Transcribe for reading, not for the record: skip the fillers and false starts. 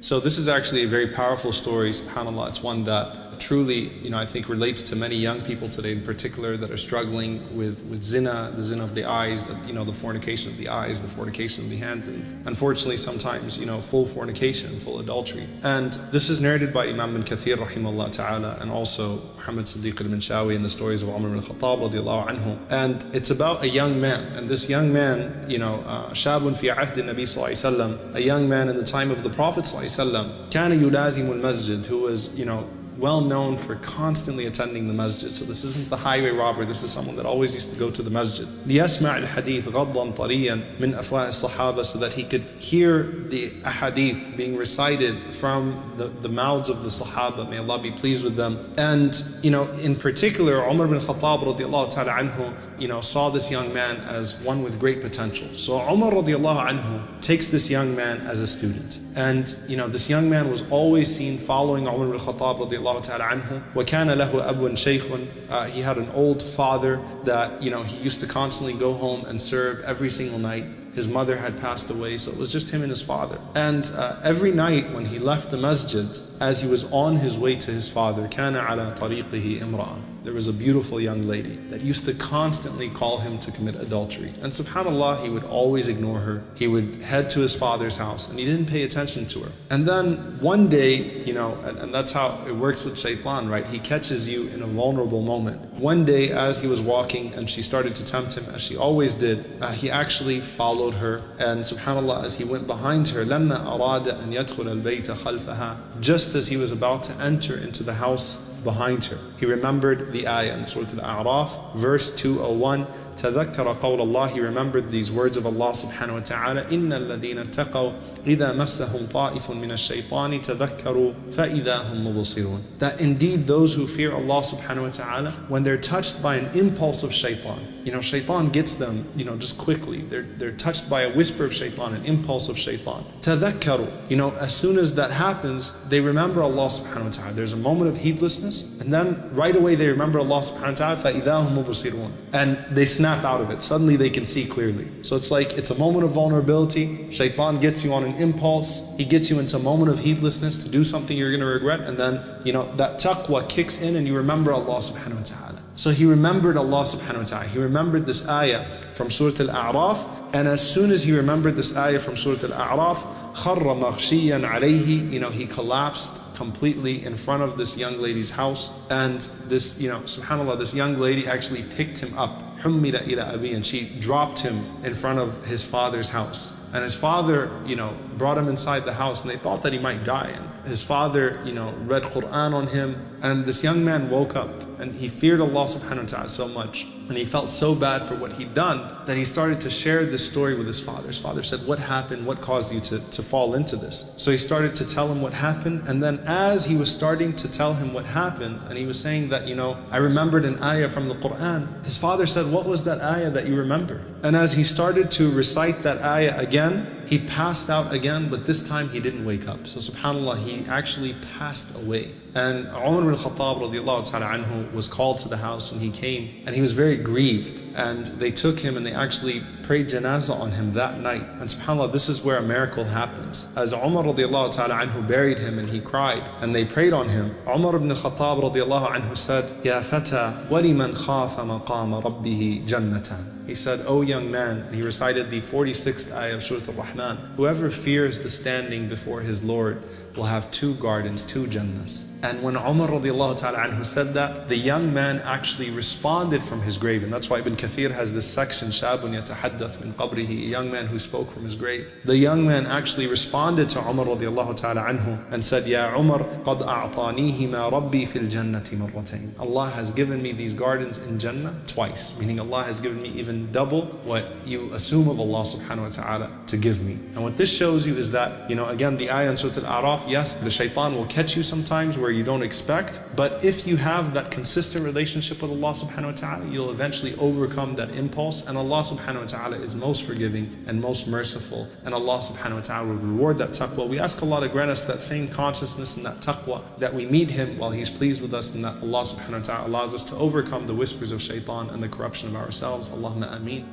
So this is actually a very powerful story, subhanAllah. It's one that truly, I think relates to many young people today in particular that are struggling with zina, the zina of the eyes, the fornication of the eyes, the fornication of the hands, and unfortunately sometimes, full fornication, full adultery. And this is narrated by Imam bin Kathir rahimahullah ta'ala, and also Muhammad Siddiq al-Minshawi in the stories of Umar ibn al-Khattab radiallahu anhu. And it's about a young man, and this young man, shabun fi ahd al-Nabi sallallahu alayhi wa sallam, a young man in the time of the Prophet sallallahu alayhi wa sallam, kana yulazimu al-masjid, who was, well known for constantly attending the masjid. So this isn't the highway robber, this is someone that always used to go to the masjid. لِيَسْمَعِ الْحَدِيث غَضًّا طَرِيًّا مِنْ أَفْوَاهِ الصَّحَابَةِ, so that he could hear the ahadith being recited from the mouths of the Sahaba, may Allah be pleased with them. And in particular, Umar ibn Khattab radiallahu ta'ala anhu, saw this young man as one with great potential. So Umar radiallahu anhu takes this young man as a student. And this young man was always seen following Umar ibn Khattab radiallahu ta'ala anhu. وَكَانَ لَهُ أَبٌ شَيْخٌ, he had an old father that he used to constantly go home and serve every single night. His mother had passed away, so it was just him and his father. And every night when he left the masjid, as he was on his way to his father, كَانَ عَلَى طَرِيقِهِ إِمْرَأَةٌ, there was a beautiful young lady that used to constantly call him to commit adultery. And subhanAllah, he would always ignore her. He would head to his father's house and he didn't pay attention to her. And then one day, and that's how it works with shaitan, right? He catches you in a vulnerable moment. One day as he was walking and she started to tempt him, as she always did, he actually followed her. And subhanAllah, as he went behind her, لَمَّا أَرَادَ أَن يَدْخُلَ الْبَيْتَ خَلْفَهَا, just as he was about to enter into the house behind her, he remembered the ayah in Surah Al-A'raf, verse 201. تذكر قول الله, he remembered these words of Allah subhanahu wa ta'ala, إِنَّ الَّذِينَ اتَّقَوْا إِذَا مَسَّهُمْ طَائِفٌ مِنَ الشَّيْطَانِ تَذَكَّرُوا فَإِذَا هُمْ مُبْصِرُونَ. That indeed those who fear Allah subhanahu wa ta'ala, when they're touched by an impulse of shaitan, shaitan gets them, just quickly. They're touched by a whisper of shaitan, an impulse of shaitan. تَذَكَّرُوا, as soon as that happens, they remember Allah subhanahu wa ta'ala. There's a moment of heedlessness, and then right away they remember Allah subhanahu wa ta'ala, فَإِذَا هُمْ مُبْصِرُونَ. And they snap out of it. Suddenly they can see clearly. So it's like, it's a moment of vulnerability. Shaitan gets you on an impulse. He gets you into a moment of heedlessness to do something you're going to regret. And then, that taqwa kicks in and you remember Allah subhanahu wa ta'ala. So he remembered Allah subhanahu wa ta'ala. He remembered this ayah from Surah Al-A'raf. And as soon as he remembered this ayah from Surah Al-A'raf, خَرَّ مَغْشِيًّا عَلَيْهِ, he collapsed completely in front of this young lady's house. And this, subhanAllah, this young lady actually picked him up, حُمِّلَ إِلَى أَبِي, and she dropped him in front of his father's house. And his father, brought him inside the house, and they thought that he might die. And his father, read Quran on him, and this young man woke up, and he feared Allah subhanahu wa ta'ala so much, and he felt so bad for what he'd done, that he started to share this story with his father. His father said, "What happened? What caused you to fall into this?" So he started to tell him what happened, and then as he was starting to tell him what happened, and he was saying that, I remembered an ayah from the Quran, his father said, "What was that ayah that you remember?" And as he started to recite that ayah again, he passed out again, but this time he didn't wake up. So subhanAllah, he actually passed away. And Umar ibn Khattab radiallahu ta'ala anhu was called to the house, and he came and he was very grieved, and they took him and they actually prayed janazah on him that night. And subhanAllah, this is where a miracle happens. As Umar radiallahu ta'ala anhu buried him and he cried and they prayed on him, Umar ibn Khattab radiallahu anhu said, "Ya fata, waliman khafa maqama rabbihi jannatan." He said, "O young man," and he recited the 46th ayah of Surah Al-Rahman, "whoever fears the standing before his Lord will have 2 gardens, 2 Jannahs." And when Umar radiallahu ta'ala anhu said that, the young man actually responded from his grave. And that's why Ibn Kathir has this section, شَابٌ يَتَحَدَّث مِنْ قَبْرِهِ, a young man who spoke from his grave. The young man actually responded to Umar radiallahu ta'ala anhu and said, "Ya Umar, قَدْ أَعْطَانِيهِ مَا رَبِّي فِي الْجَنَّةِ مَرَّتَيْنِ." Allah has given me these gardens in Jannah twice, meaning Allah has given me even double what you assume of Allah subhanahu wa ta'ala to give me. And what this shows you is that, again, the ayah in Surah Al-A'raf, yes, the shaitan will catch you sometimes where you don't expect, but if you have that consistent relationship with Allah subhanahu wa ta'ala, you'll eventually overcome that impulse, and Allah subhanahu wa ta'ala is most forgiving and most merciful, and Allah subhanahu wa ta'ala will reward that taqwa. We ask Allah to grant us that same consciousness and that taqwa, that we meet Him while He's pleased with us, and that Allah subhanahu wa ta'ala allows us to overcome the whispers of shaitan and the corruption of ourselves. Allahumma ameen.